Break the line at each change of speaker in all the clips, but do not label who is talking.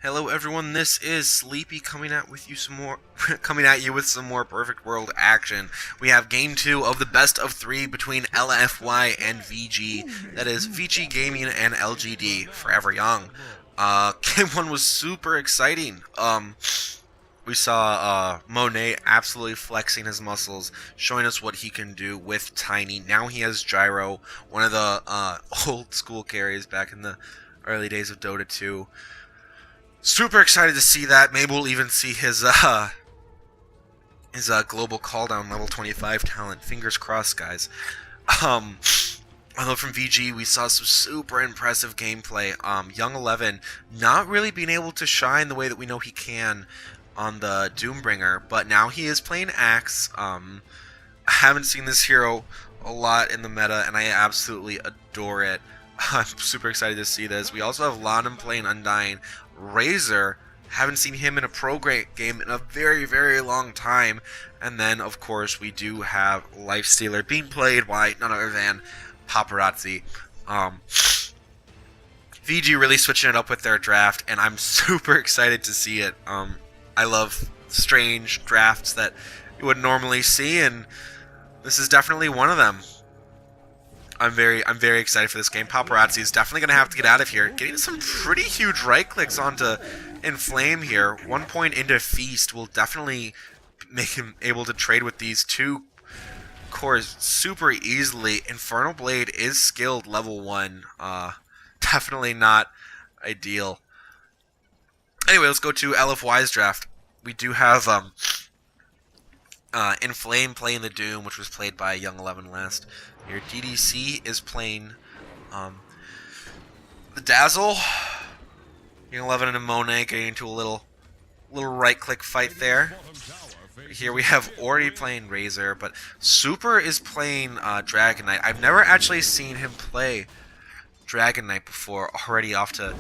Hello everyone, this is Sleepy coming at with you some more coming at you with some more Perfect World action. We have game 2 of the best of 3 between LFY and VG. That is Vici.Gaming and LGD, forever young. Game 1 was super exciting. We saw Monet absolutely flexing his muscles, showing us what he can do with Tiny. Now he has Gyro, one of the old school carries back in the early days of Dota 2. Super excited to see that. Maybe we'll even see his global call down level 25 talent. Fingers crossed, guys. Although from VG we saw some super impressive gameplay. Young 11 not really being able to shine the way that we know he can on the Doombringer, but now he is playing Axe. I haven't seen this hero a lot in the meta, and I absolutely adore it. I'm super excited to see this. We also have Lanham playing Undying. Razor, haven't seen him in a pro game in a very, very long time. And then, of course, we do have Lifestealer being played by none other than Paparazzi. VG really switching it up with their draft, and I'm super excited to see it. I love strange drafts that you wouldn't normally see, and this is definitely one of them. I'm very excited for this game. Paparazzi is definitely going to have to get out of here. Getting some pretty huge right clicks onto Inflame here. 1 point into Feast will definitely make him able to trade with these two cores super easily. Infernal Blade is skilled level 1. Definitely not ideal. Anyway, let's go to LFY's draft. We do have Inflame playing the Doom, which was played by Young 11 last. Your DDC is playing the Dazzle. Young 11 and Monet getting into a little right-click fight there. Here we have Ori playing Razor, but Super is playing Dragon Knight. I've never actually seen him play Dragon Knight before. Already off to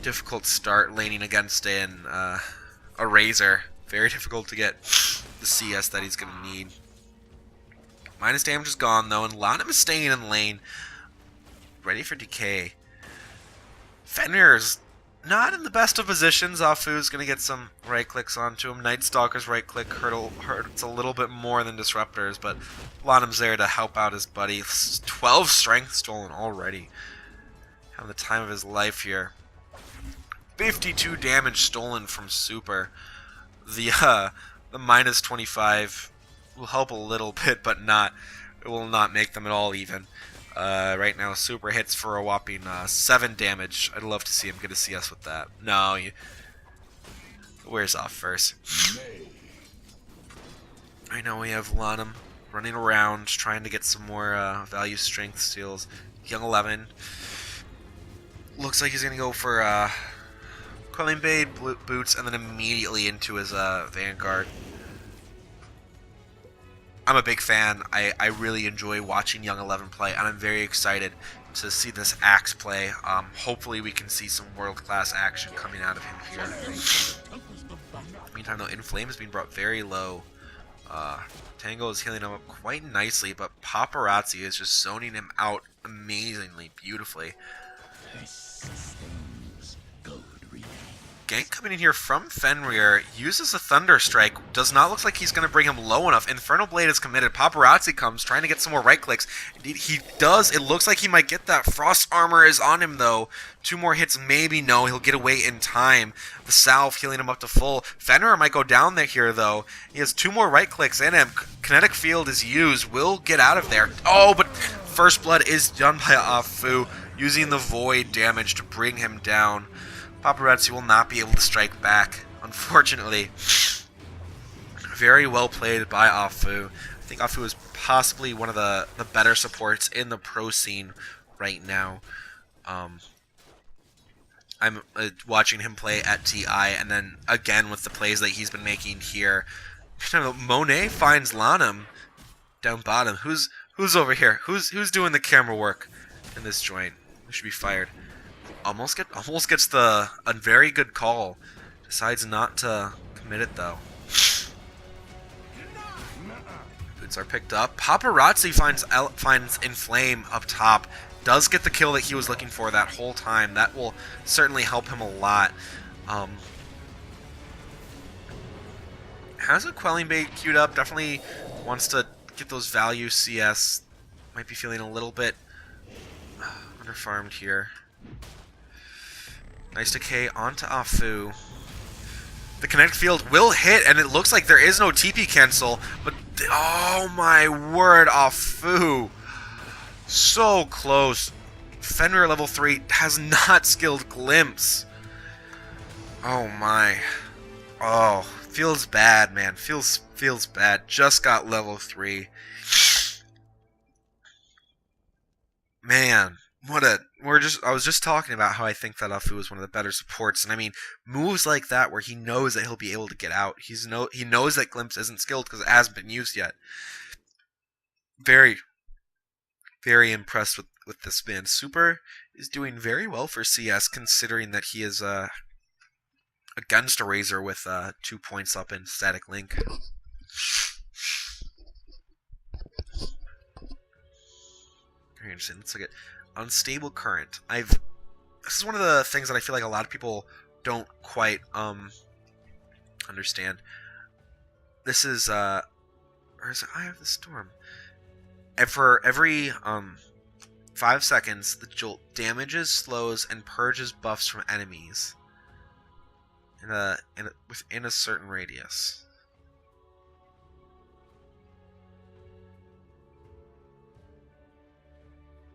difficult start laning against a Razor. Very difficult to get the CS that he's going to need. Minus damage is gone, though, and Lanham is staying in lane. Ready for decay. Fenrir's not in the best of positions. Afu's going to get some right clicks onto him. Night Stalker's right click hurts a little bit more than Disruptor's, but Lanham's there to help out his buddy. 12 strength stolen already. Having the time of his life here. 52 damage stolen from Super. The minus 25 will help a little bit, but it will not make them at all even. Right now, Super hits for a whopping 7 damage. I'd love to see him get a CS with that. No, it wears off first. Right now we have Lanham running around, trying to get some more value strength steals. Young 11 looks like he's going to go for Quelling Blade, boots, and then immediately into his Vanguard. I'm a big fan. I really enjoy watching Young 11 play, and I'm very excited to see this Axe play. Hopefully we can see some world-class action coming out of him here. Meantime, though, Inflame has been brought very low. Tango is healing him up quite nicely, but Paparazzi is just zoning him out amazingly, beautifully. Gank coming in here from Fenrir, uses a Thunder Strike, does not look like he's going to bring him low enough. Infernal Blade is committed. Paparazzi comes, trying to get some more right clicks. Indeed, he does. It looks like he might get that. Frost Armor is on him, though. 2 more hits, maybe no. He'll get away in time. The Salve healing him up to full. Fenrir might go down there here, though. He has 2 more right clicks in him. Kinetic Field is used. Will get out of there. Oh, but First Blood is done by Afu, using the Void damage to bring him down. Paparazzi will not be able to strike back, unfortunately. Very well played by Afu. I think Afu is possibly one of the better supports in the pro scene right now. I'm watching him play at TI, and then again with the plays that he's been making here. Monet finds Lanham down bottom. Who's over here? Who's doing the camera work in this joint? We should be fired. Almost gets a very good call. Decides not to commit it though. Boots are picked up. Paparazzi finds Inflame up top. Does get the kill that he was looking for that whole time. That will certainly help him a lot. Um, has a Quelling Bait queued up. Definitely wants to get those value CS. Might be feeling a little bit underfarmed here. Nice decay onto Afu. The kinetic field will hit, and it looks like there is no TP cancel, but oh my word, Afu. So close. Fenrir level 3 has not skilled Glimpse. Oh my. Oh, feels bad, man. Feels bad. Just got level 3. Man, I was just talking about how I think that Afu is one of the better supports, and I mean, moves like that where he knows that he'll be able to get out. He knows that Glimpse isn't skilled because it hasn't been used yet. Very, very impressed with this man. Super is doing very well for CS, considering that he is against a Razor with 2 points up in Static Link. Very interesting. Let's look at Unstable Current. This is one of the things that I feel like a lot of people don't quite understand. This is or is it Eye of the Storm? And for every 5 seconds, the jolt damages, slows, and purges buffs from enemies within a certain radius.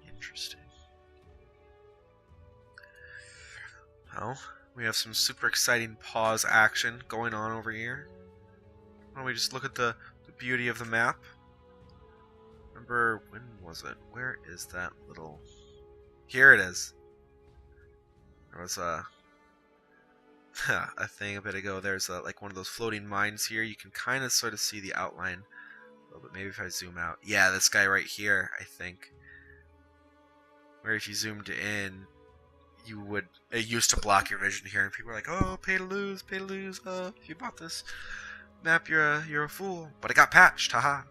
Interesting. Well, we have some super exciting pause action going on over here. Why don't we just look at the beauty of the map? Remember, when was it? Where is that little... Here it is. There was a thing a bit ago. There's like one of those floating mines here. You can kind of sort of see the outline a little bit. Maybe if I zoom out. Yeah, this guy right here, I think. Where if you zoomed in, it used to block your vision here, and people are like, "Oh, pay to lose, pay to lose. If you bought this map, you're a fool." But it got patched, haha.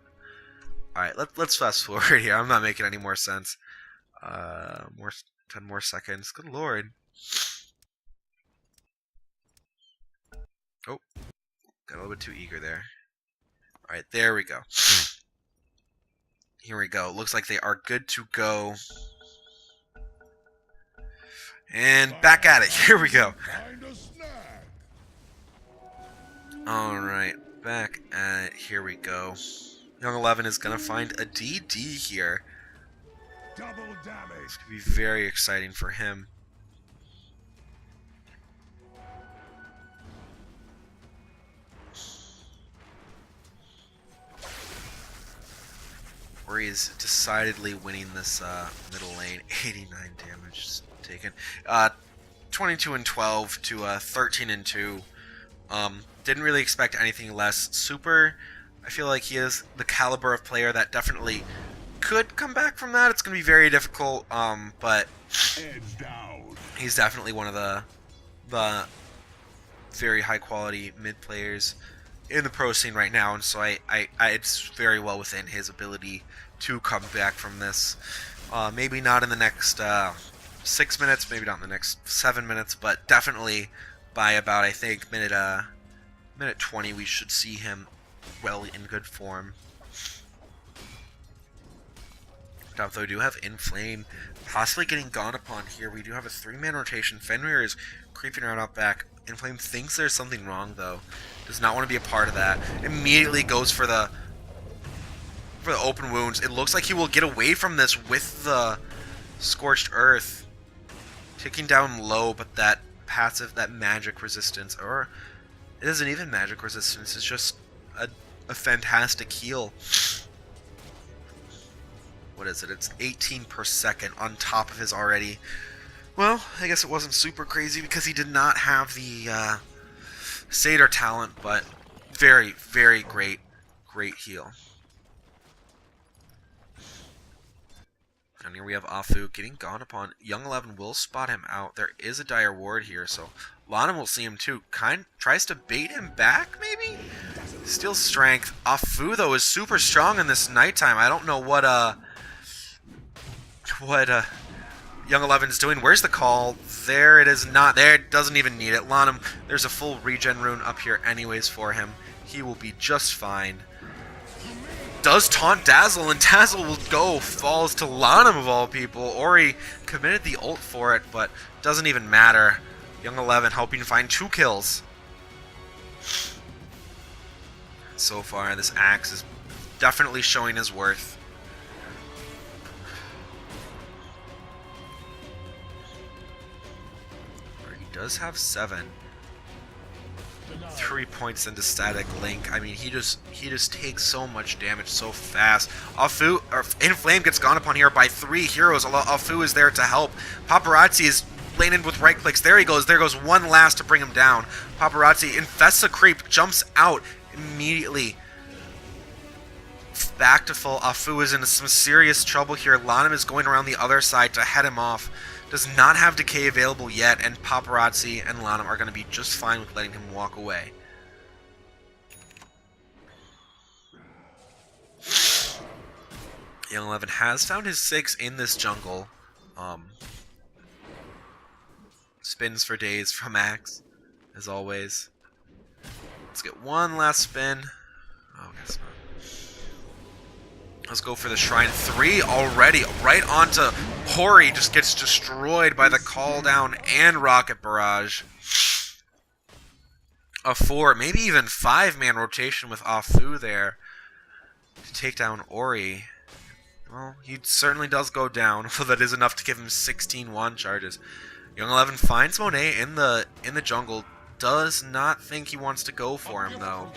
All right, let's fast forward here. I'm not making any more sense. 10 more seconds. Good lord. Oh, got a little bit too eager there. All right, there we go. Here we go. Looks like they are good to go. And back at it. Here we go. Alright, back at it. Here we go. Young 11 is going to find a DD here. It's going to be very exciting for him. Where he is decidedly winning this middle lane. 89 damage taken. 22 and 12 to 13 and 2. Didn't really expect anything less. Super, I feel like he is the caliber of player that definitely could come back from that. It's going to be very difficult, but he's definitely one of the very high quality mid players in the pro scene right now, and so it's very well within his ability to come back from this. Maybe not in the next 6 minutes, maybe not in the next 7 minutes, but definitely by about, I think, minute 20, we should see him well in good form. Though we do have Inflame possibly getting gone upon here. We do have a 3-man rotation. Fenrir is creeping around out back. Inflame thinks there's something wrong, though. Does not want to be a part of that. Immediately goes for the open wounds. It looks like he will get away from this with the Scorched Earth. Ticking down low, but that passive, that magic resistance, or it isn't even magic resistance, it's just a fantastic heal. What is it? It's 18 per second on top of his already. Well, I guess it wasn't super crazy because he did not have the Satyr talent, but very, very great heal. And here we have Afu getting gone upon. Young 11 will spot him out. There is a dire ward here, so Lana will see him too. Tries to bait him back, maybe? Still strength. Afu, though, is super strong in this nighttime. I don't know what Young 11's doing. Where's the call? there it is not. There, it doesn't even need it. Lanham, there's a full regen rune up here anyways for him. He will be just fine. Does taunt Dazzle, and Dazzle will go. Falls to Lanham of all people. Ori committed the ult for it, but doesn't even matter. Young 11 helping find 2 kills. So far, this axe is definitely showing his worth. He does have 7. 3 points into Static Link. I mean, he just takes so much damage so fast. Afu, or Inflame gets gone upon here by 3 heroes. Afu is there to help. Paparazzi is laying in with right clicks. There he goes. There goes one last to bring him down. Paparazzi infests a creep, jumps out immediately. Back to full. Afu is in some serious trouble here. Lanham is going around the other side to head him off. Does not have Decay available yet, and Paparazzi and Lanham are going to be just fine with letting him walk away. Young 11 has found his 6 in this jungle. Spins for days from Axe, as always. Let's get one last spin. Oh, guess not. Let's go for the Shrine. 3 already. Right onto Hori. Just gets destroyed by the Call Down and Rocket Barrage. A 4, maybe even 5-man rotation with Afu there to take down Ori. Well, he certainly does go down, so that is enough to give him 16 wand charges. Young 11 finds Monet in the jungle. Does not think he wants to go for him, though.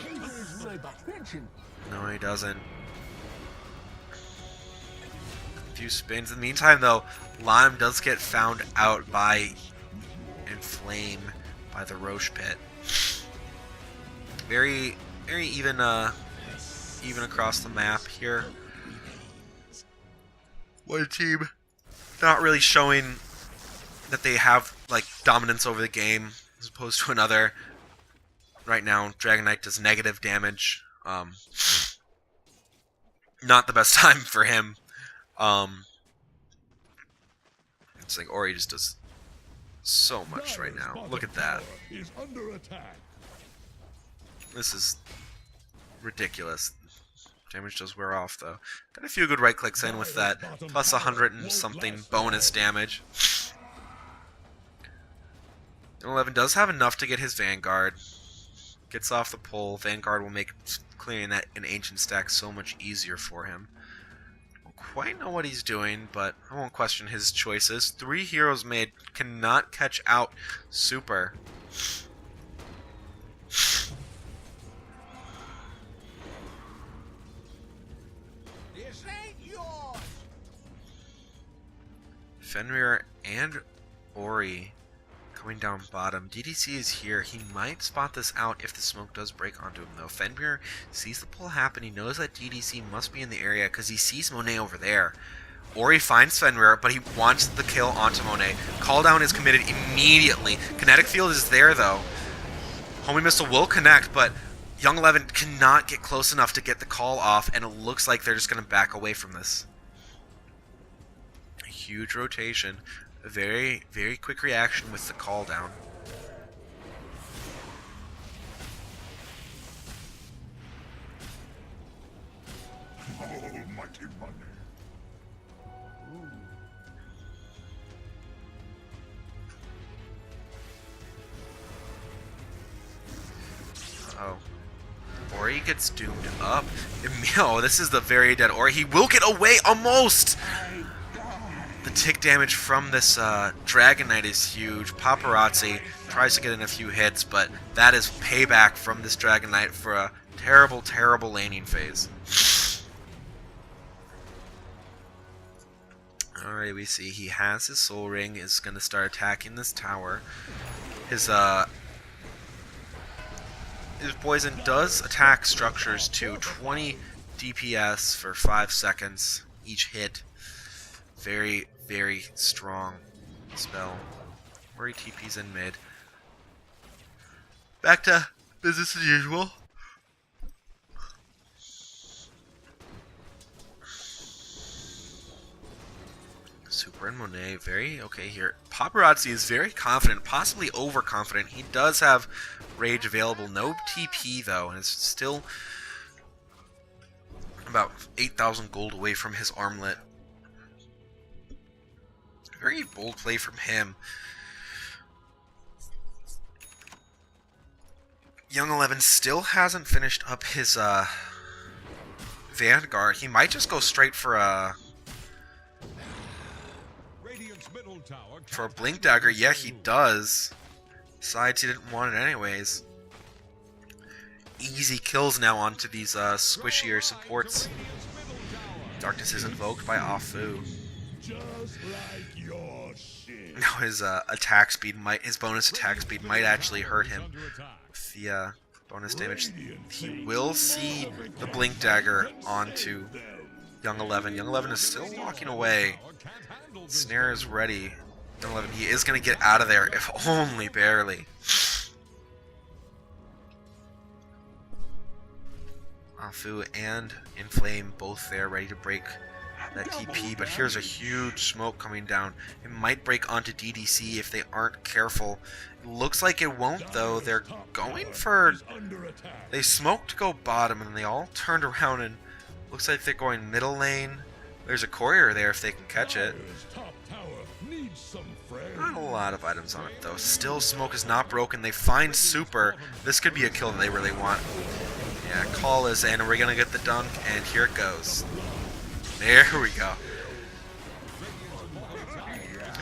No, he doesn't. Few spins. In the meantime, though, Lanham does get found out by Inflame, by the Roche Pit. Very even across the map here. One team not really showing that they have like dominance over the game as opposed to another. Right now, Dragon Knight does negative damage. Not the best time for him. It's like Ori just does so much right now. Look at that. This is ridiculous. Damage does wear off, though. Got a few good right clicks in with that plus 100 and something bonus damage. 11 does have enough to get his Vanguard. Gets off the pole. Vanguard will make clearing that an ancient stack so much easier for him. Don't quite know what he's doing, but I won't question his choices. 3 heroes made, cannot catch out Super. Fenrir and Ori going down bottom. DDC is here. He might spot this out if the smoke does break onto him, though. Fenrir sees the pull happen. He knows that DDC must be in the area because he sees Monet over there. Ori finds Fenrir, but he wants the kill onto Monet. Call down is committed immediately. Kinetic field is there, though. Homing missile will connect, but Young 11 cannot get close enough to get the call off, and it looks like they're just going to back away from this. A huge rotation. A very, very quick reaction with the call down.
Almighty money.
Oh. Ori gets doomed up. Oh, this is the very dead Ori. He will get away almost! The tick damage from this Dragon Knight is huge. Paparazzi tries to get in a few hits, but that is payback from this Dragon Knight for a terrible, terrible laning phase. Alright, we see he has his Soul Ring, is going to start attacking this tower. His poison does attack structures too. 20 DPS for 5 seconds each hit. Very, very strong spell. Ori TP's in mid. Back to business as usual. Super and Monet, very okay here. Paparazzi is very confident, possibly overconfident. He does have Rage available. No TP, though, and is still about 8,000 gold away from his armlet. Very bold play from him. Young 11 still hasn't finished up his Vanguard. He might just go straight for a Blink Dagger. Yeah, he does. Besides, he didn't want it anyways. Easy kills now onto these squishier supports. Darkness is invoked by Afu. Now his attack speed his bonus attack speed might actually hurt him with the bonus damage. He will see the Blink Dagger onto Young 11. Young 11 is still walking away. Snare is ready. Young 11, he is going to get out of there, if only barely. Afu and Inflame both there, ready to break that TP, but here's a huge smoke coming down. It might break onto DDC if they aren't careful. It looks like it won't, though. They're going for... They smoked to go bottom, and they all turned around, and looks like they're going middle lane. There's a courier there if they can catch it. Not a lot of items on it, though. Still, smoke is not broken. They find Super. This could be a kill that they really want. Yeah, call is in. We're going to get the dunk, and here it goes. There we go.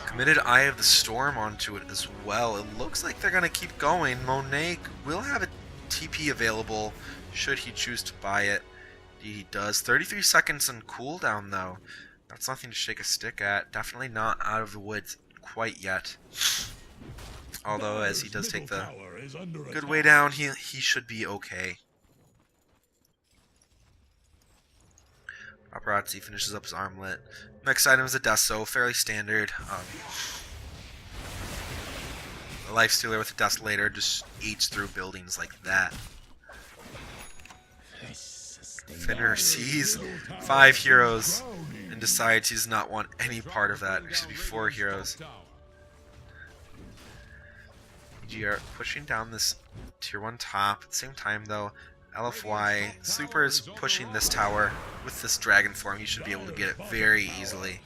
Committed Eye of the Storm onto it as well. It looks like they're going to keep going. Monet will have a TP available should he choose to buy it. Indeed he does. 33 seconds on cooldown, though. That's nothing to shake a stick at. Definitely not out of the woods quite yet. Although, as he does take the good way down, he should be okay. Paparazzi finishes up his armlet. Next item is a Deso, fairly standard. The Lifestealer with a Desolator just eats through buildings like that. Fenrir sees 5 heroes and decides he does not want any part of that. There should be 4 heroes. EG are pushing down this tier 1 top. At the same time, though, LFY Super is pushing this tower with this dragon form. He should be able to get it very easily.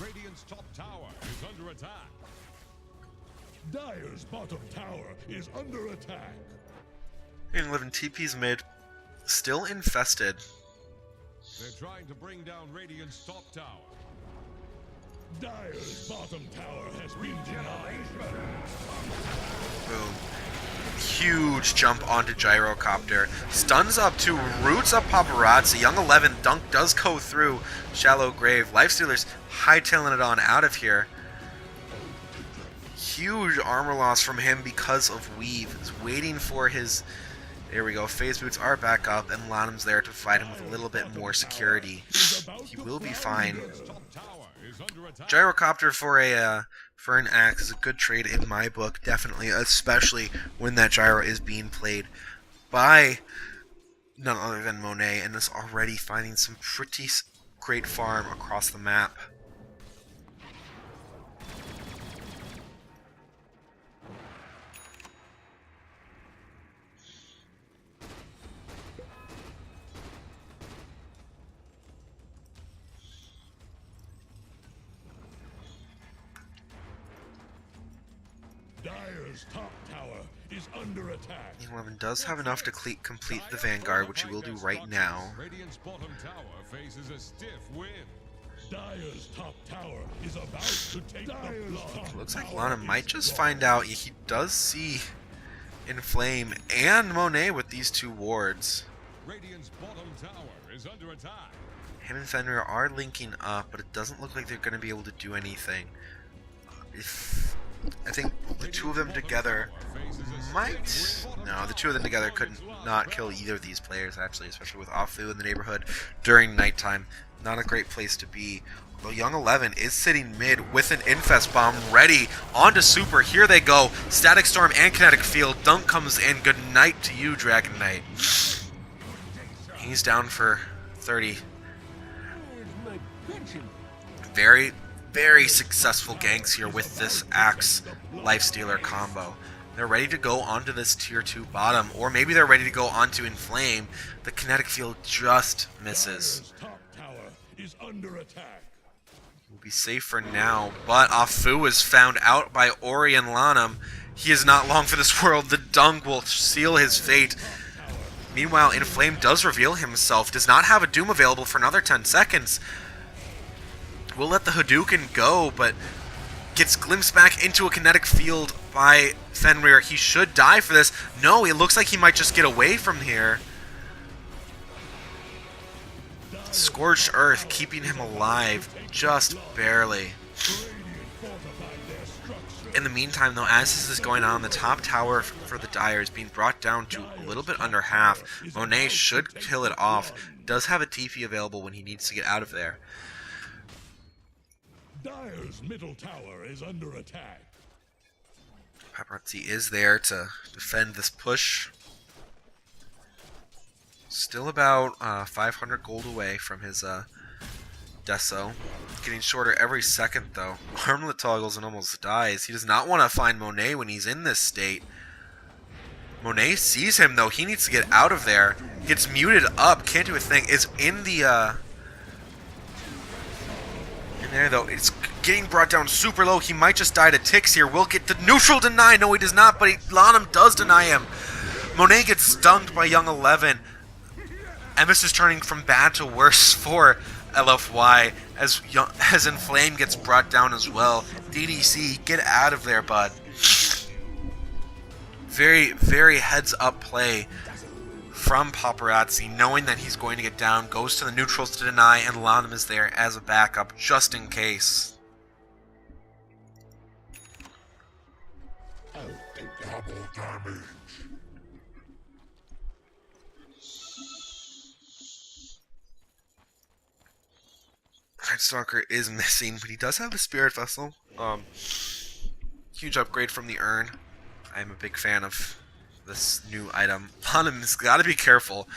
Radiant's top tower is under attack. Dire's bottom tower is under attack.
And 11 TP's mid, still infested.
They're trying to bring down Radiant's top tower. Dire's bottom tower has been denied.
Boom. Huge jump onto Gyrocopter. Stuns up 2, roots up Paparazzi. Young 11 dunk does go through Shallow Grave. Lifestealer's hightailing it on out of here. Huge armor loss from him because of Weave. He's waiting for his... There we go. Phase boots are back up, and Lanham's there to fight him with a little bit more security. He will be fine. Gyrocopter for an axe is a good trade in my book, definitely, especially when that gyro is being played by none other than Monet, and is already finding some pretty great farm across the map.
Dire's top tower is under attack.
11 does have enough to complete the Vanguard, which he will do right now.
Radiant's bottom tower faces a stiff wind. Dire's top tower is about to take the block.
Looks like Lana might just find out. He does see Inflame and Monet with these 2 wards.
Radiant's bottom tower is under attack.
Him and Fenrir are linking up, but it doesn't look like they're going to be able to do anything. I think the 2 of them together might... No, the 2 of them together could not kill either of these players, actually, especially with Afu in the neighborhood during nighttime. Not a great place to be. Although Young 11 is sitting mid with an Infest Bomb ready onto Super. Here they go. Static Storm and Kinetic Field. Dunk comes in. Good night to you, Dragon Knight. He's down for 30. Very, very successful ganks here with this Axe Lifestealer combo. They're ready to go onto this tier 2 bottom, or maybe they're ready to go onto Inflame. The kinetic field just misses. We'll be safe for now, but Afu is found out by Ori and Lanham. He is not long for this world. The Dunk will seal his fate. Meanwhile, Inflame does reveal himself, does not have a Doom available for another 10 seconds. We'll let the Hadouken go, but gets glimpsed back into a kinetic field by Fenrir. He should die for this. No, it looks like he might just get away from here. Scorched Earth keeping him alive, just barely. In the meantime, though, as this is going on, the top tower for the Dire is being brought down to a little bit under half. Monet should kill it off. Does have a TP available when he needs to get out of there.
Dire's middle tower is under attack.
Paparazzi is there to defend this push. Still about 500 gold away from his Deso. Getting shorter every second, though. Armlet toggles and almost dies. He does not want to find Monet when he's in this state. Monet sees him, though. He needs to get out of there. Gets muted up. Can't do a thing. Is in the... in there, though. It's getting brought down super low. He might just die to ticks here. Will get the neutral deny. No, he does not, but Lanham does deny him. Monet gets stunned by Young 11. Emis is turning from bad to worse for LFY as Inflame gets brought down as well. DDC, get out of there, bud. Very, very heads-up play from Paparazzi, knowing that he's going to get down, goes to the neutrals to deny, and Lanham is there as a backup, just in case.
Double damage.
Stalker is missing, but he does have the Spirit Vessel. Huge upgrade from the urn. I'm a big fan of this new item. Lanham's got to be careful.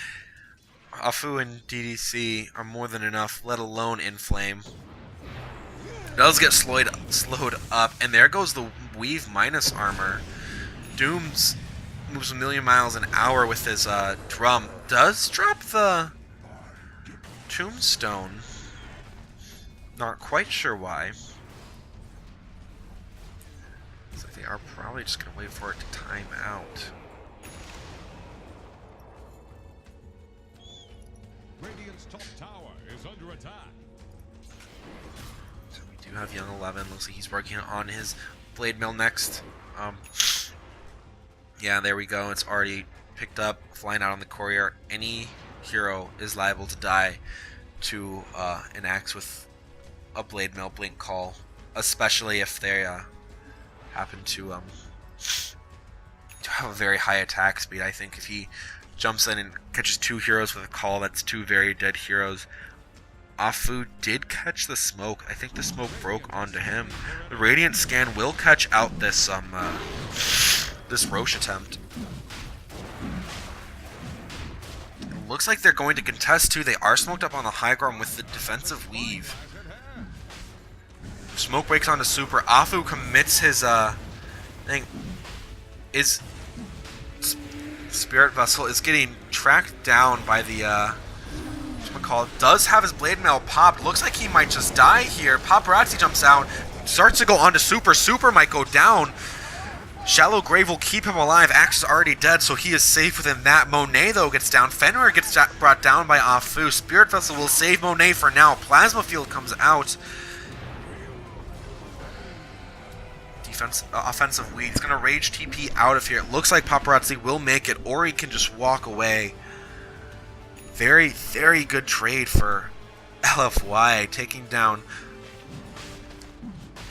Afu and DDC are more than enough, let alone Inflame. Does get slowed up, and there goes the Weave minus armor. Dooms moves a million miles an hour with his drum. Does drop the Tombstone. Not quite sure why. So they are probably just going to wait for it to time out.
Radiant's top tower is under attack.
So we do have Young 11. Looks like he's working on his Blade Mill next. Yeah, there we go. It's already picked up, flying out on the courier. Any hero is liable to die to an axe with a Blade Mill Blink Call, especially if they happen to have a very high attack speed. I think if he jumps in and catches two heroes with a call, that's two very dead heroes. Afu did catch the smoke. I think the smoke broke onto him. The Radiant Scan will catch out this this Roche attempt. It looks like they're going to contest too. They are smoked up on the high ground with the defensive weave. Smoke breaks onto super. Afu commits his thing. Is Spirit Vessel is getting tracked down by the does have his Blade Mail popped. Looks like he might just die here. Paparazzi jumps out, starts to go onto super. Super might go down. Shallow Grave will keep him alive. Axe is already dead, so he is safe within that. Monet, though, gets down. Fenrir gets brought down by Afu. Spirit Vessel will save Monet for now. Plasma Field comes out. Offensive weed. He's going to Rage TP out of here. It looks like Paparazzi will make it, or he can just walk away. Very, very good trade for LFY, taking down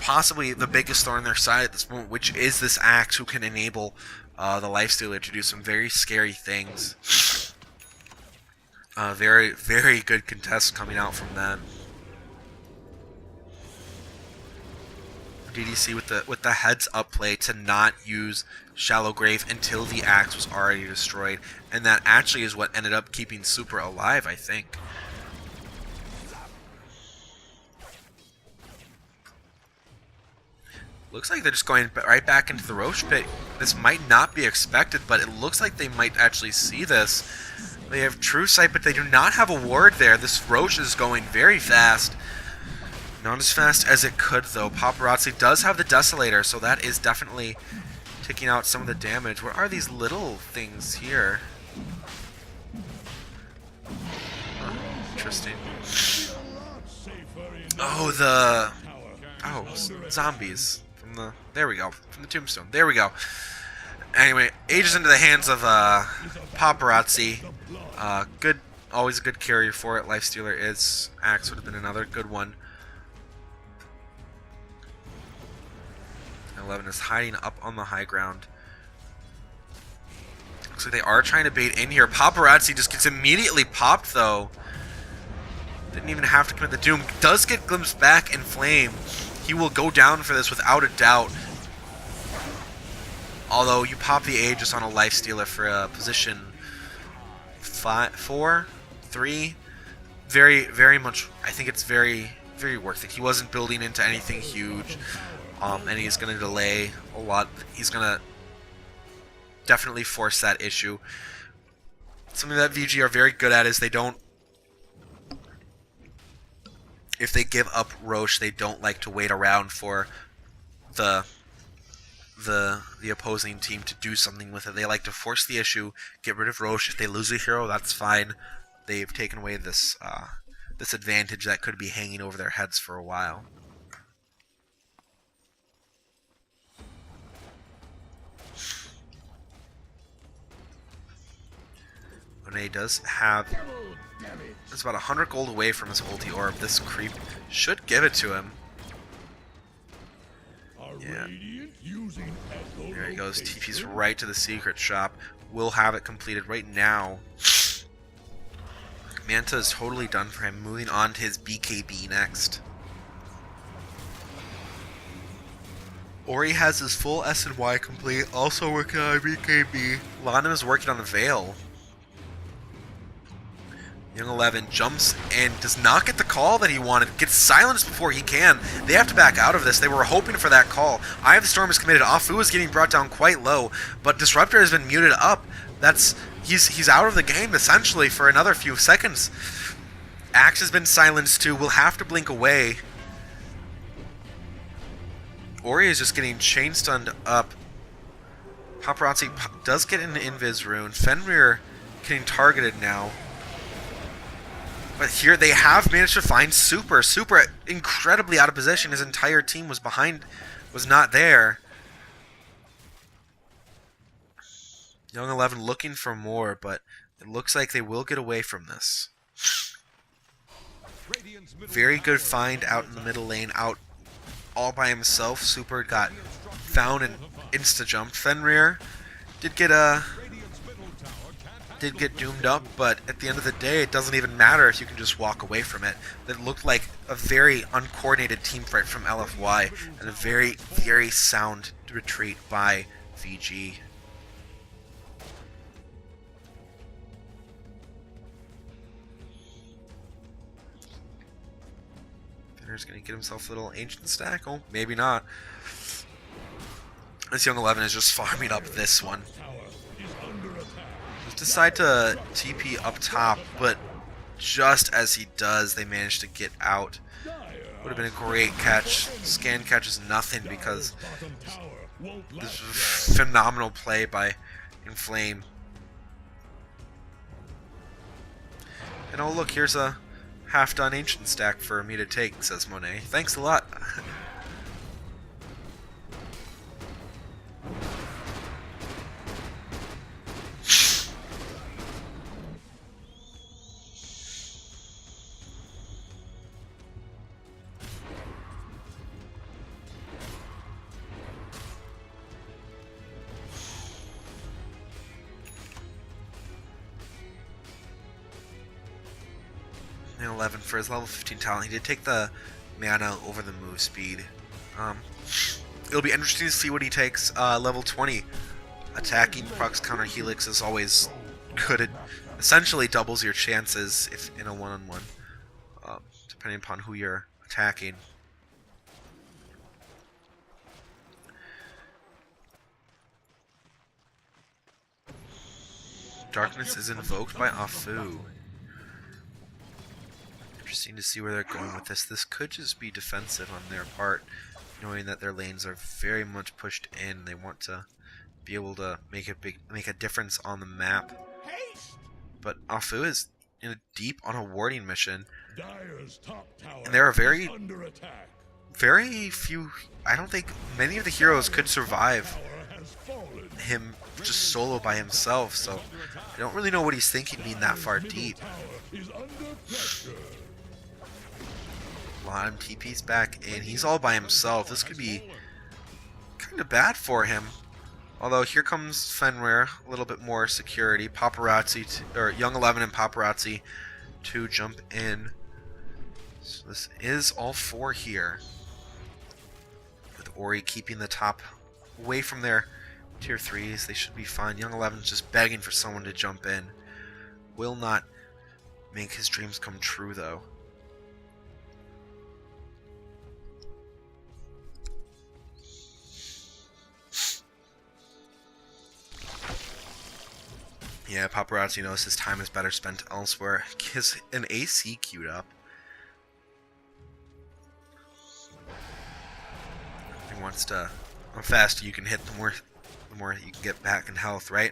possibly the biggest thorn in their side at this moment, which is this Axe, who can enable the Lifestealer to do some very scary things. Very, very good contest coming out from them. DDC with the heads up play to not use Shallow Grave until the Axe was already destroyed, and that actually is what ended up keeping Super alive, I think. Looks like they're just going right back into the Roche pit. This might not be expected, but it looks like they might actually see this. They have True Sight, but they do not have a ward there. This Roche is going very fast. Not as fast as it could, though. Paparazzi does have the Desolator, so that is definitely taking out some of the damage. What are these little things here? Huh, interesting. Oh, zombies. There we go. From the tombstone. There we go. Anyway, ages into the hands of Paparazzi. Good, always a good carrier for it. Lifestealer is. Axe would have been another good one. 11 is hiding up on the high ground. Looks like they are trying to bait in here. Paparazzi just gets immediately popped, though. Didn't even have to commit the doom. Does get glimpsed back in flame. He will go down for this without a doubt. Although you pop the Aegis on a Lifestealer for a position 4, 3. Very, very much. I think it's very, very worth it. He wasn't building into anything huge. And he's going to delay a lot. He's going to definitely force that issue. Something that VG are very good at is they don't... If they give up Roche, they don't like to wait around for the opposing team to do something with it. They like to force the issue, get rid of Roche. If they lose a hero, that's fine. They've taken away this this advantage that could be hanging over their heads for a while. Monet does have... It's about 100 gold away from his ulti orb. This creep should give it to him. Yeah. There he goes. TP's right to the secret shop. Will have it completed right now. Manta is totally done for him. Moving on to his BKB next. Ori has his full S and Y complete. Also working on BKB. Lana is working on a Veil. Young 11 jumps and does not get the call that he wanted. Gets silenced before he can. They have to back out of this. They were hoping for that call. Eye of the Storm is committed. Afu is getting brought down quite low, but Disruptor has been muted up. He's out of the game essentially for another few seconds. Axe has been silenced too. Will have to blink away. Ori is just getting chain stunned up. Paparazzi does get an Invis rune. Fenrir getting targeted now. But here they have managed to find Super. Super incredibly out of position. His entire team was behind, was not there. Young 11 looking for more, but it looks like they will get away from this. Very good find out in the middle lane, out all by himself. Super got found and insta-jumped. Fenrir did get doomed up, but at the end of the day, it doesn't even matter if you can just walk away from it. That looked like a very uncoordinated team fight from LFY, and a very, very sound retreat by VG. Fenrir's gonna get himself a little ancient stack. Oh, maybe not. This Young 11 is just farming up this one. Decide to TP up top, but just as he does, they manage to get out. Would have been a great catch. Scan catches nothing because this phenomenal play by Inflame. And oh look, here's a half-done ancient stack for me to take, says Monet. Thanks a lot. And 11 for his level 15 talent. He did take the mana over the move speed. It'll be interesting to see what he takes. Level 20. Attacking procs counter helix is always good. It essentially doubles your chances if in a one-on-one, depending upon who you're attacking. Darkness is invoked by Afu. Interesting to see where they're going with this. This could just be defensive on their part, knowing that their lanes are very much pushed in. They want to be able to make a difference on the map. But Afu is deep on a warding mission, and there are very few. I don't think many of the heroes could survive him just solo by himself. So I don't really know what he's thinking being that far deep. Lon TP's back in. He's all by himself. This could be kind of bad for him. Although here comes Fenrir, a little bit more security. Paparazzi, or Young 11 and Paparazzi to jump in. So this is all four here. With Ori keeping the top away from their tier 3s. They should be fine. Young 11's just begging for someone to jump in. Will not make his dreams come true though. Yeah, Paparazzi knows his time is better spent elsewhere. He has an AC queued up. He wants to... The faster you can hit, the more you can get back in health, right?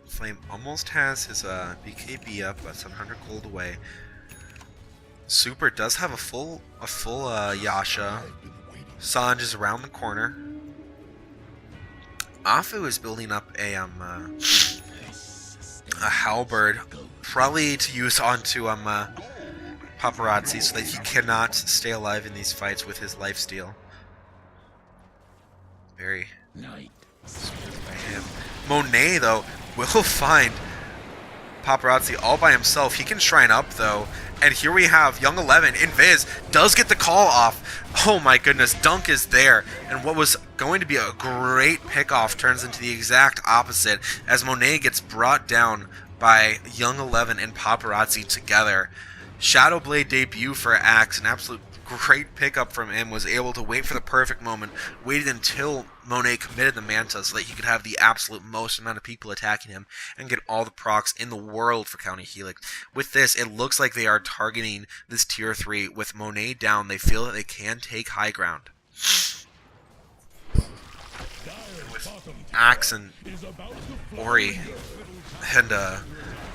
Flame almost has his BKB up, but 700 gold away. Super does have a full Yasha. Sanj is around the corner. Afu is building up a halberd, probably to use onto Paparazzi, so that he cannot stay alive in these fights with his lifesteal. Very smooth by him. Monet though will find Paparazzi all by himself. He can shrine up though. And here we have Young 11, Invis, does get the call off. Oh my goodness, Dunk is there. And what was going to be a great pickoff turns into the exact opposite as Monet gets brought down by Young 11 and Paparazzi together. Shadowblade debut for Axe, an absolute great pickup from him, was able to wait for the perfect moment, waited until Monet committed the Manta so that he could have the absolute most amount of people attacking him and get all the procs in the world for County Helix. With this, it looks like they are targeting this tier 3. With Monet down, they feel that they can take high ground. With Axe and Ori and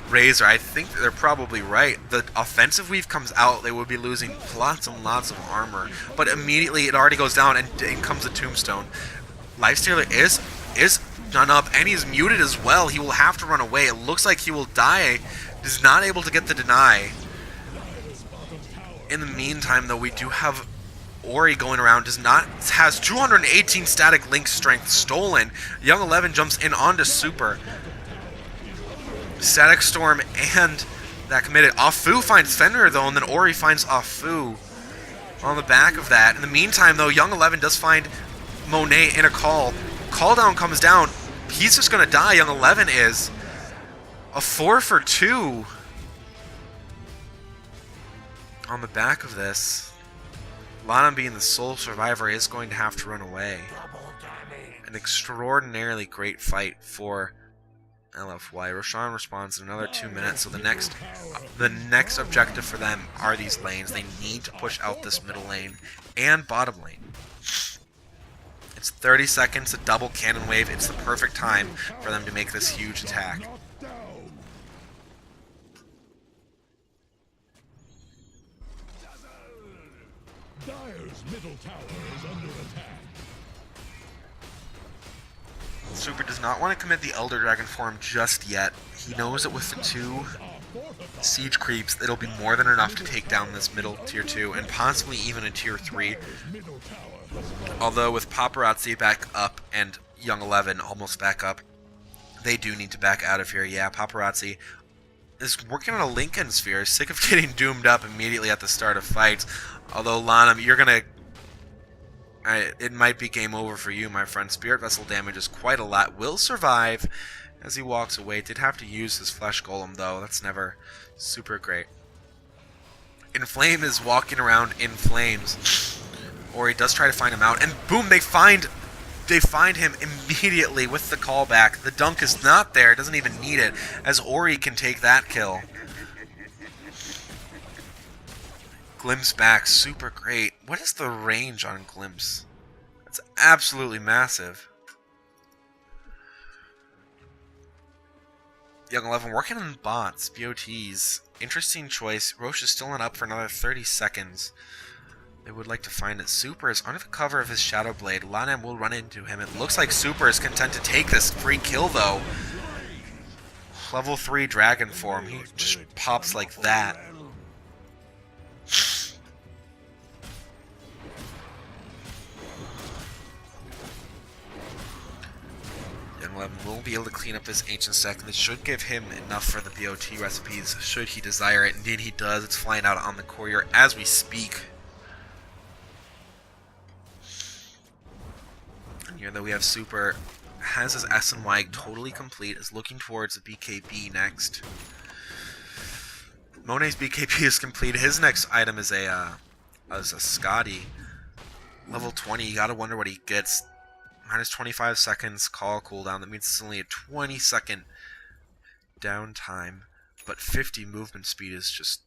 Razor, I think they're probably right. The offensive weave comes out, they would be losing lots and lots of armor, but immediately it already goes down and in comes the Tombstone. Lifestealer is done up and he's muted as well. He will have to run away. It looks like he will die. Is not able to get the deny. In the meantime though, we do have Ori going around, has 218 static link strength stolen. Young 11 jumps in onto Super. Static Storm and that committed. Afu finds Fenrir though, and then Ori finds Afu on the back of that. In the meantime though, Young 11 does find Monet in a call. Call down comes down. He's just going to die, Young 11 is. A 4 for 2 on the back of this. Lana, being the sole survivor, is going to have to run away. An extraordinarily great fight for LFY. Roshan responds in another 2 minutes, so the next objective for them are these lanes. They need to push out this middle lane and bottom lane. It's 30 seconds, a double cannon wave. It's the perfect time for them to make this huge attack.
Dire's middle tower is under attack.
Super does not want to commit the Elder Dragon form just yet. He knows that with the 2 siege creeps, it'll be more than enough to take down this middle tier 2 and possibly even a tier 3. Although with Paparazzi back up and Young 11 almost back up, they do need to back out of here. Yeah, Paparazzi is working on a Lincoln Sphere, sick of getting doomed up immediately at the start of fights. Although Lana, you're gonna... it might be game over for you, my friend. Spirit Vessel damages quite a lot. Will survive as he walks away. Did have to use his Flesh Golem, though. That's never super great. Inflame is walking around in flames. Ori does try to find him out, and boom, they find him immediately with the callback. The dunk is not there, doesn't even need it, as Ori can take that kill. Glimpse back, super great. What is the range on Glimpse? It's absolutely massive. Young 11 working on bots, BOTs. Interesting choice. Roche is still not up for another 30 seconds. They would like to find it. Super is under the cover of his Shadow Blade. Lanam will run into him. It looks like Super is content to take this free kill, though. Level 3 Dragon form. He just pops like that. Young 11 will be able to clean up his Ancient Stack. This should give him enough for the BOT recipes, should he desire it. Indeed he does. It's flying out on the courier as we speak. Here though we have Super, has his S and Y totally complete, is looking towards the BKB next. Monet's BKB is complete. His next item is a Scotty. Level 20, you gotta wonder what he gets. Minus 25 seconds call cooldown, that means it's only a 20-second downtime. But 50 movement speed is just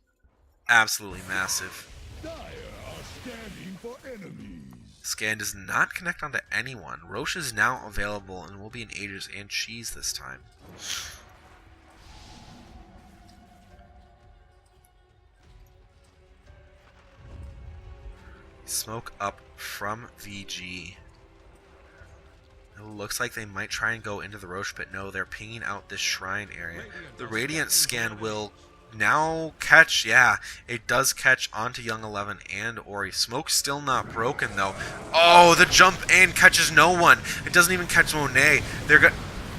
absolutely massive.
Dire are standing for enemies.
Scan does not connect onto anyone. Roche is now available and will be in Aegis and Cheese this time. Smoke up from VG. It looks like they might try and go into the Roche, but no, they're pinging out this shrine area. The Radiant scan will now catch, yeah, it does catch onto Young 11 and Ori. Smoke's still not broken though. Oh, the jump in catches no one. It doesn't even catch Monet.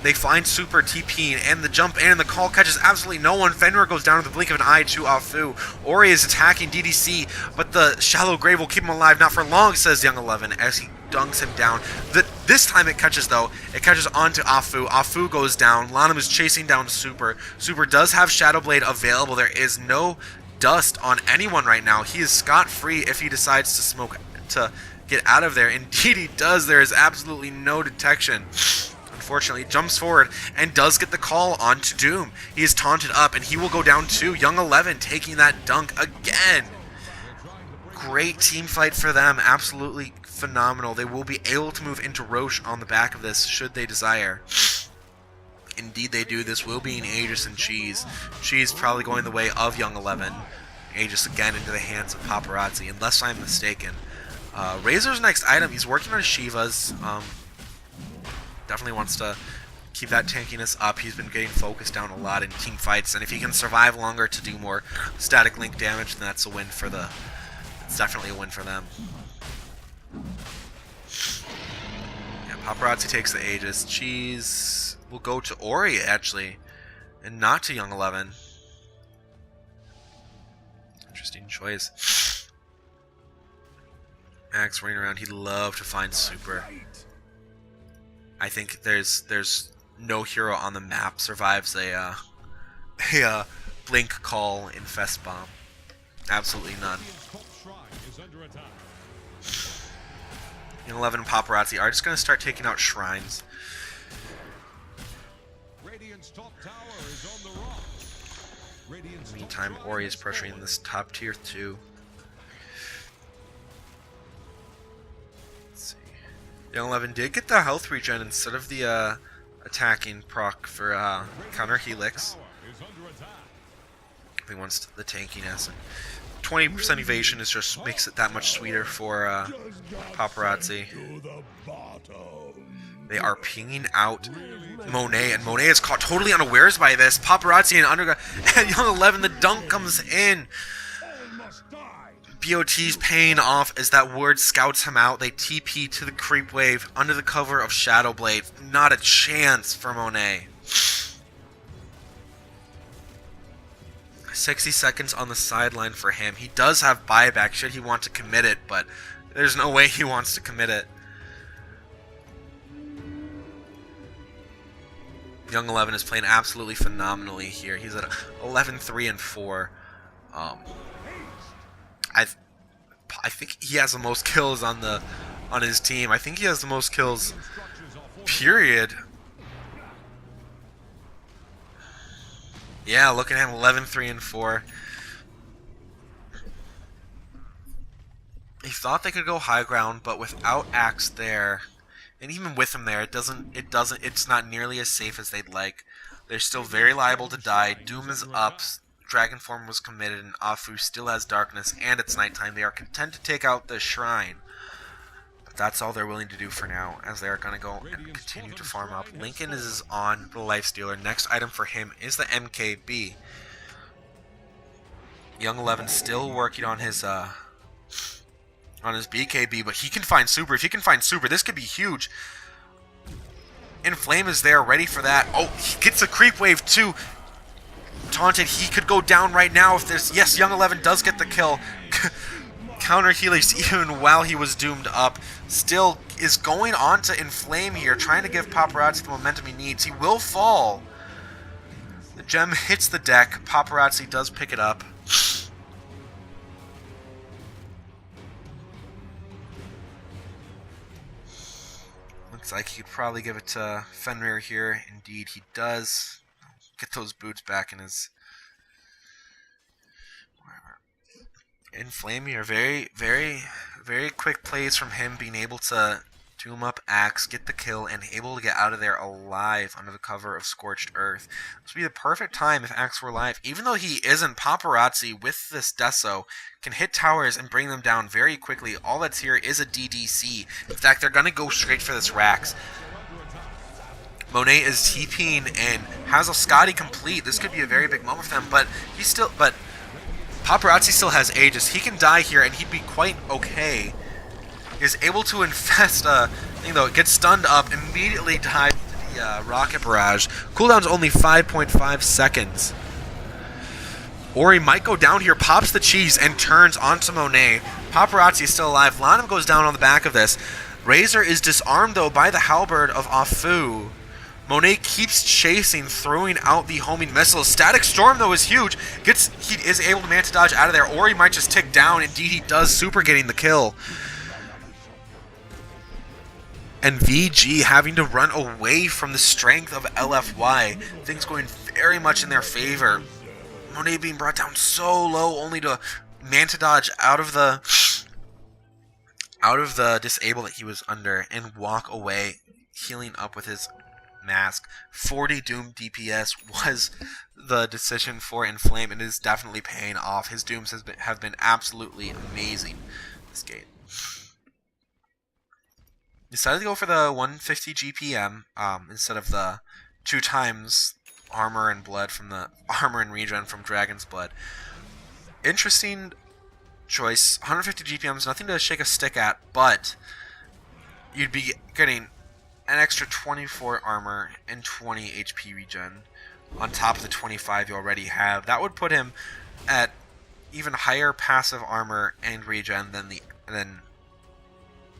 They find Super TPing, and the jump in and the call catches absolutely no one. Fenrir goes down with the blink of an eye to Afu. Ori is attacking DDC, but the shallow grave will keep him alive. Not for long, says Young 11, as he dunks him down. This time it catches, though. It catches onto Afu. Afu goes down. Lanam is chasing down Super. Super does have Shadow Blade available. There is no dust on anyone right now. He is scot-free if he decides to smoke to get out of there. Indeed he does. There is absolutely no detection. Unfortunately, jumps forward and does get the call onto Doom. He is taunted up, and he will go down too. Young 11 taking that dunk again. Great team fight for them. Absolutely phenomenal. They will be able to move into Roche on the back of this, should they desire. Indeed they do. This will be an Aegis and Cheese. Cheese probably going the way of Young 11. Aegis again into the hands of Paparazzi, unless I'm mistaken. Razor's next item, he's working on Shiva's. Definitely wants to keep that tankiness up. He's been getting focused down a lot in team fights, and if he can survive longer to do more static link damage, then that's a win for the... It's definitely a win for them. Yeah, Paparazzi takes the Aegis. Cheese will go to Ori, actually, and not to Young 11. Interesting choice. Max running around. He'd love to find Super. I think there's no hero on the map survives a blink call in Fest Bomb. Absolutely none. 11 and Paparazzi are just going to start taking out shrines. Meantime, Ori is pressuring this top tier 2. Young 11 did get the health regen instead of the attacking proc for counter helix. He wants the tankiness. 20% evasion is just makes it that much sweeter for Paparazzi. They are pinging out Monet, and Monet is caught totally unawares by this. Paparazzi and Underground, and Young 11, the dunk comes in. BOT's paying off as that word scouts him out. They TP to the creep wave under the cover of Shadow Blade. Not a chance for Monet. 60 seconds on the sideline for him. He does have buyback should he want to commit it, but there's no way he wants to commit it. Young 11 is playing absolutely phenomenally here. He's at 11-3-4. I think he has the most kills on his team. I think he has the most kills, period. Yeah, look at him, 11, 3, and 4. He thought they could go high ground, but without Axe there, and even with him there, it's not nearly as safe as they'd like. They're still very liable to die. Doom is up. Dragon form was committed, and Afu still has darkness, and it's nighttime. They are content to take out the shrine. But that's all they're willing to do for now, as they are going to go and continue to farm up. Lincoln is on the Lifestealer. Next item for him is the MKB. Young 11 still working on his BKB, but he can find super. If he can find super, this could be huge. Inflame is there, ready for that. Oh, he gets a creep wave too. Taunted, he could go down right now if there's... Yes, Young 11 does get the kill. Counter Helix even while he was doomed up. Still is going on to Inflame here, trying to give Paparazzi the momentum he needs. He will fall. The gem hits the deck. Paparazzi does pick it up. Looks like he could probably give it to Fenrir here. Indeed, he does. Get those boots back in his... Inflame here. Very, very, very quick plays from him, being able to doom up Axe, get the kill, and able to get out of there alive under the cover of Scorched Earth. This would be the perfect time if Axe were alive. Even though he isn't, Paparazzi with this Deso can hit towers and bring them down very quickly. All that's here is a DDC. In fact, they're going to go straight for this Rax. Monet is TPing and has a Scotty complete. This could be a very big moment for them, but Paparazzi still has Aegis. He can die here and he'd be quite okay. Is able to infest thing though. Gets stunned up, immediately dies to the rocket barrage. Cooldown's only 5.5 seconds. Ori might go down here, pops the cheese, and turns onto Monet. Paparazzi is still alive. Lanham goes down on the back of this. Razor is disarmed though by the halberd of Afu. Monet keeps chasing, throwing out the homing missiles. Static Storm, though, is huge. He is able to Manta Dodge out of there, or he might just tick down. Indeed, he does, super getting the kill. And VG having to run away from the strength of LFY. Things going very much in their favor. Monet being brought down so low, only to Manta Dodge out of the disable that he was under and walk away, healing up with his mask. 40 Doom DPS was the decision for Inflame, and it is definitely paying off. His Dooms have been absolutely amazing this game. Decided to go for the 150 GPM instead of the 2 times armor and blood from the armor and regen from Dragon's Blood. Interesting choice. 150 GPM is nothing to shake a stick at, but you'd be getting an extra 24 armor and 20 HP regen on top of the 25 you already have. That would put him at even higher passive armor and regen than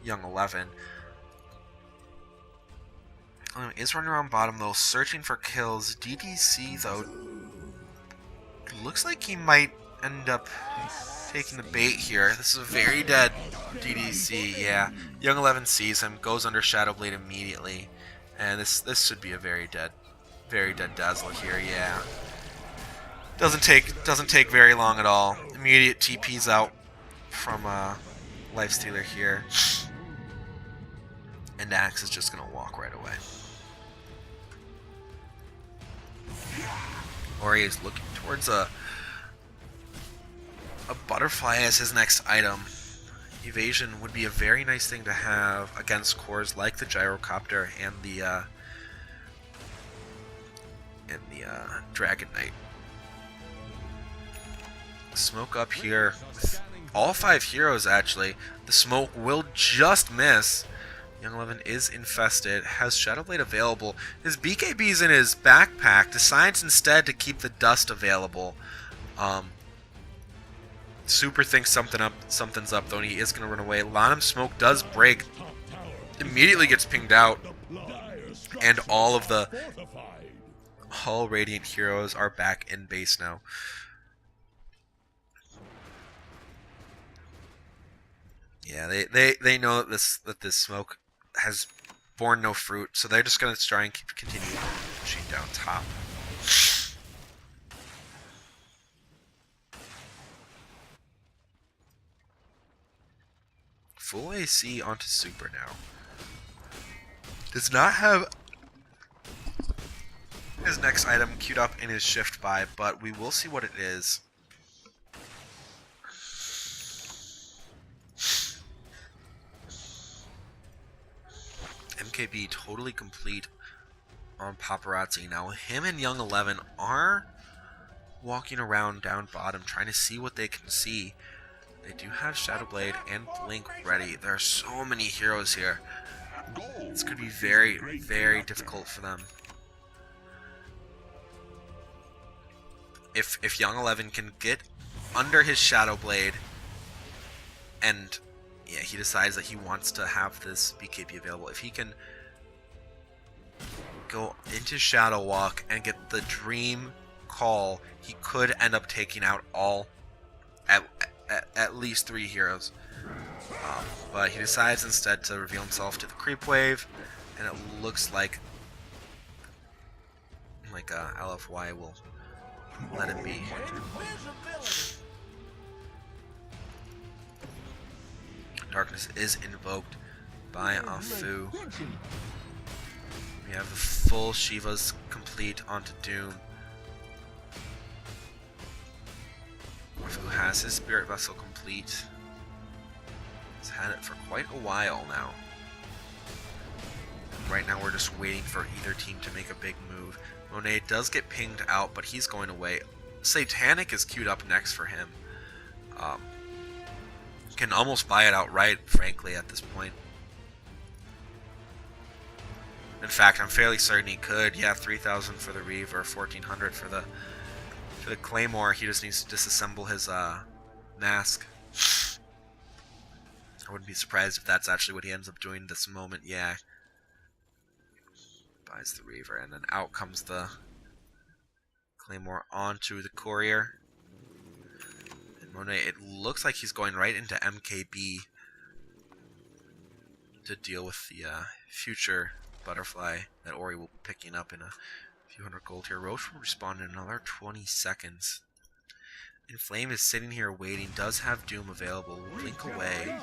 Young 11. Is running around bottom though, searching for kills. DDC though, looks like he might end up taking the bait here. This is a very dead DDC, yeah. Young 11 sees him, goes under Shadow Blade immediately, and this should be a very dead Dazzler here, yeah. Doesn't take very long at all. Immediate TP's out from Lifestealer here, and Axe is just gonna walk right away. Ori is looking towards a butterfly as his next item. Evasion would be a very nice thing to have against cores like the Gyrocopter and the Dragon Knight. Smoke up here with all 5 heroes actually. The smoke will just miss. Young 11 is infested, has Shadow Blade available. His BKB's in his backpack, decides instead to keep the dust available. Super thinks something's up though, and he is going to run away. Lanham smoke does break, immediately gets pinged out, and all Radiant heroes are back in base now. Yeah, they know that this smoke has borne no fruit, so they're just gonna try and continue pushing down top. Full AC onto super now. Does not have his next item queued up in his shift buy, but we will see what it is. MKB totally complete on Paparazzi. Now him and Young 11 are walking around down bottom trying to see what they can see. They do have Shadowblade and Blink ready. There are so many heroes here. This could be very, very difficult for them. If Young 11 can get under his Shadowblade and yeah, he decides that he wants to have this BKB available. If he can go into Shadow Walk and get the Dream Call, he could end up taking out all at least 3 heroes. But he decides instead to reveal himself to the creep wave, and it looks like LFY will let it be. Darkness is invoked by Afu. We have the full Shivas complete onto Doom. Afu has his Spirit Vessel complete. He's had it for quite a while now. Right now we're just waiting for either team to make a big move. Monet does get pinged out, but he's going away. Satanic is queued up next for him. Can almost buy it outright, frankly, at this point. In fact, I'm fairly certain he could. Yeah, 3,000 for the Reaver, 1,400 for the Claymore. He just needs to disassemble his mask. I wouldn't be surprised if that's actually what he ends up doing this moment. Yeah. Buys the Reaver, and then out comes the Claymore onto the Courier. And Monet, it looks like he's going right into MKB to deal with the future Butterfly that Ori will be picking up in a few hundred gold here. Roche will respawn in another 20 seconds. Inflame is sitting here waiting, does have Doom available, will blink away.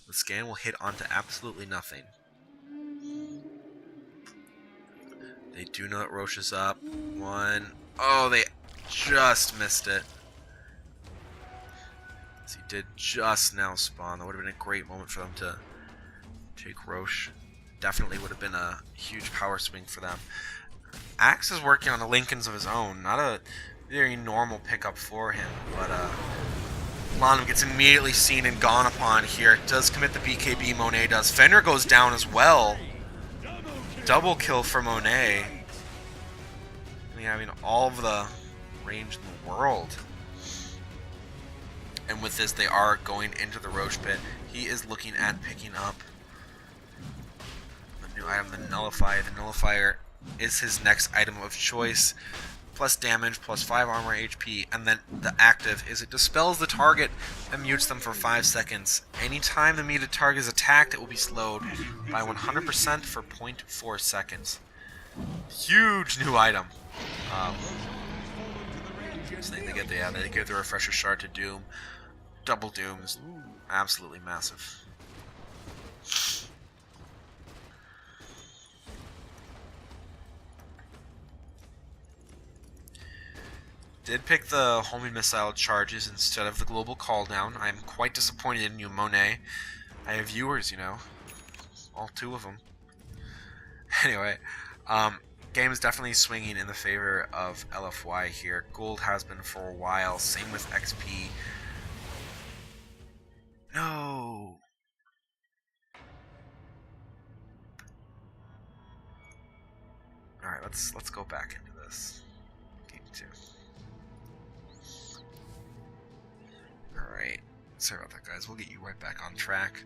The scan will hit onto absolutely nothing. They do know that Roche is up. One. Oh, they just missed it. So he did just now spawn. That would have been a great moment for them to take Roche. Definitely would have been a huge power swing for them. Axe is working on the Lincolns of his own. Not a very normal pickup for him, but Lanham gets immediately seen and gone upon here. Does commit the BKB, Monet does. Fenrir goes down as well. Double kill for Monet. Having all of the range in the world. And with this, they are going into the Roche pit. He is looking at picking up the new item, the Nullify. The Nullifier is his next item of choice. Plus damage, plus 5 armor HP. And then the active is it dispels the target and mutes them for 5 seconds. Anytime the muted target is attacked, it will be slowed by 100% for 0.4 seconds. Huge new item. So they get the refresher shard to Doom. Double Doom is absolutely massive. Did pick the homing missile charges instead of the global call down. I'm quite disappointed in you, Monet. I have viewers, you know. All 2 of them. Anyway, game is definitely swinging in the favor of LFY here. Gold has been for a while. Same with XP. No. All right, let's go back into this. Game 2. All right. Sorry about that, guys. We'll get you right back on track.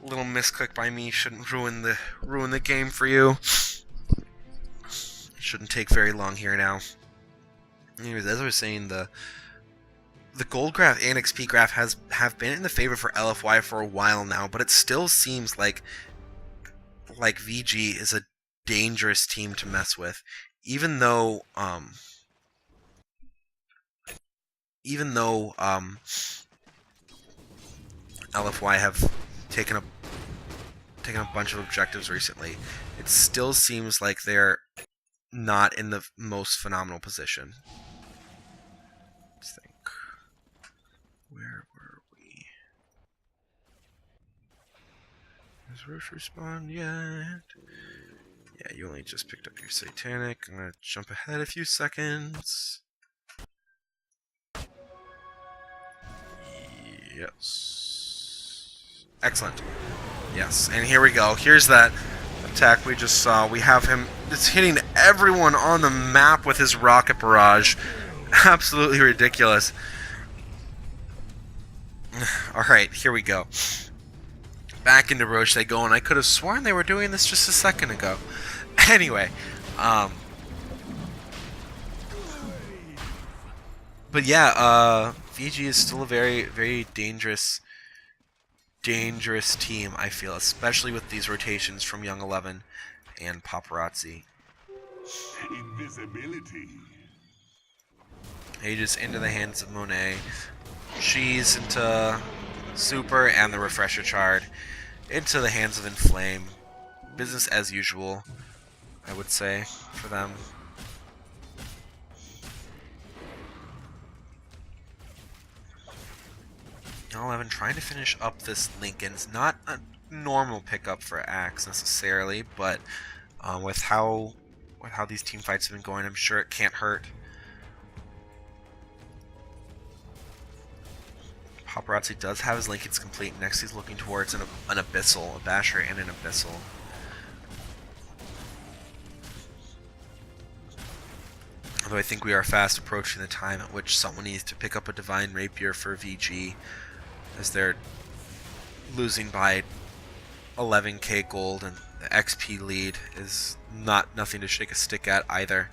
A little misclick by me shouldn't ruin the game for you. Shouldn't take very long here now. Anyways, as I was saying, the the gold graph and XP graph have been in the favor for LFY for a while now, but it still seems like VG is a dangerous team to mess with, even though LFY have taken a bunch of objectives recently. It still seems like they're not in the most phenomenal position. Let's think. Where were we? Has Roche respawned yet? Yeah, you only just picked up your Satanic. I'm gonna jump ahead a few seconds. Yes. Excellent. Yes, and here we go. Here's that attack we just saw. We have him. It's hitting everyone on the map with his rocket barrage. Absolutely ridiculous. Alright, here we go. Back into Roche they go, and I could have sworn they were doing this just a second ago. Anyway, but yeah, VG is still a very, very dangerous team, I feel, especially with these rotations from Young 11 and Paparazzi.
Invisibility.
Aegis into the hands of Monet. She's into Super and the Refresher Chard. Into the hands of Inflame. Business as usual, I would say, for them. Young 11 trying to finish up this Lincoln's. Not a normal pickup for Axe necessarily, but with how these team fights have been going, I'm sure it can't hurt. Paparazzi does have his Lincolns complete. Next he's looking towards an Abyssal, a Basher and an Abyssal. Although I think we are fast approaching the time at which someone needs to pick up a Divine Rapier for VG, as they're losing by 11k gold, and the XP lead is nothing to shake a stick at either.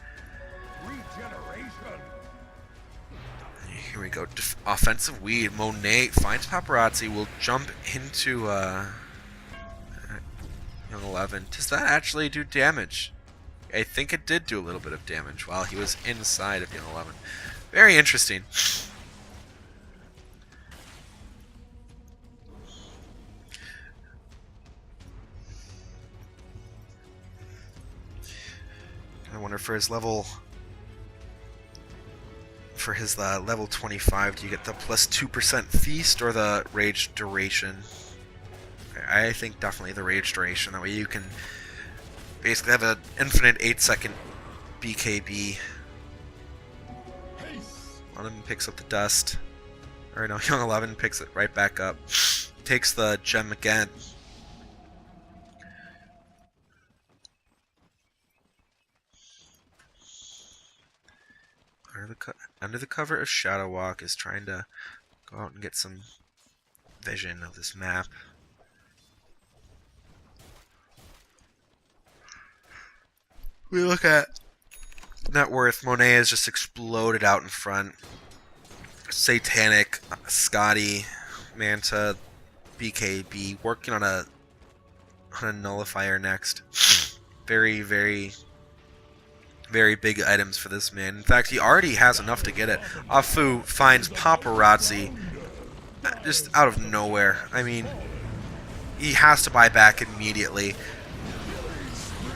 Here we go. Offensive weed. Monet finds Paparazzi. Will jump into Young 11. Does that actually do damage? I think it did do a little bit of damage while he was inside of Young 11. Very interesting. I wonder for his level. For his level 25, do you get the plus 2% feast or the rage duration? Okay, I think definitely the rage duration. That way you can basically have an infinite 8-second BKB. One of them picks up the dust. Or no, Young 11 picks it right back up. Takes the gem again. Under the cover of Shadow Walk is trying to go out and get some vision of this map. We look at net worth. Monet has just exploded out in front. Satanic, Scotty, Manta, BKB working on a nullifier next. Very, very big items for this man. In fact, he already has enough to get it. Afu finds Paparazzi just out of nowhere. I mean, he has to buy back immediately.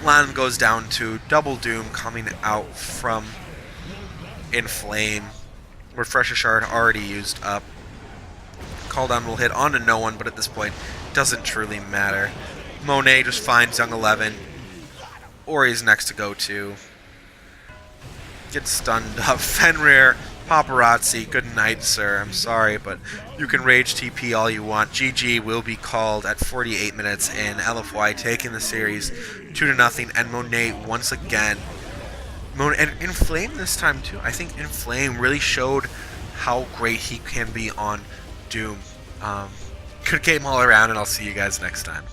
Lan goes down to Double Doom coming out from Inflame. Refresher Shard already used up. Call down will hit onto no one, but at this point, doesn't truly matter. Monet just finds Young 11. Ori's next to go to. Gets stunned up. Fenrir, Paparazzi, good night, sir. I'm sorry, but you can rage TP all you want. GG will be called at 48 minutes in. LFY taking the series 2-0, and Monet once again. And Inflame this time too. I think Inflame really showed how great he can be on Doom. Good game all around, and I'll see you guys next time.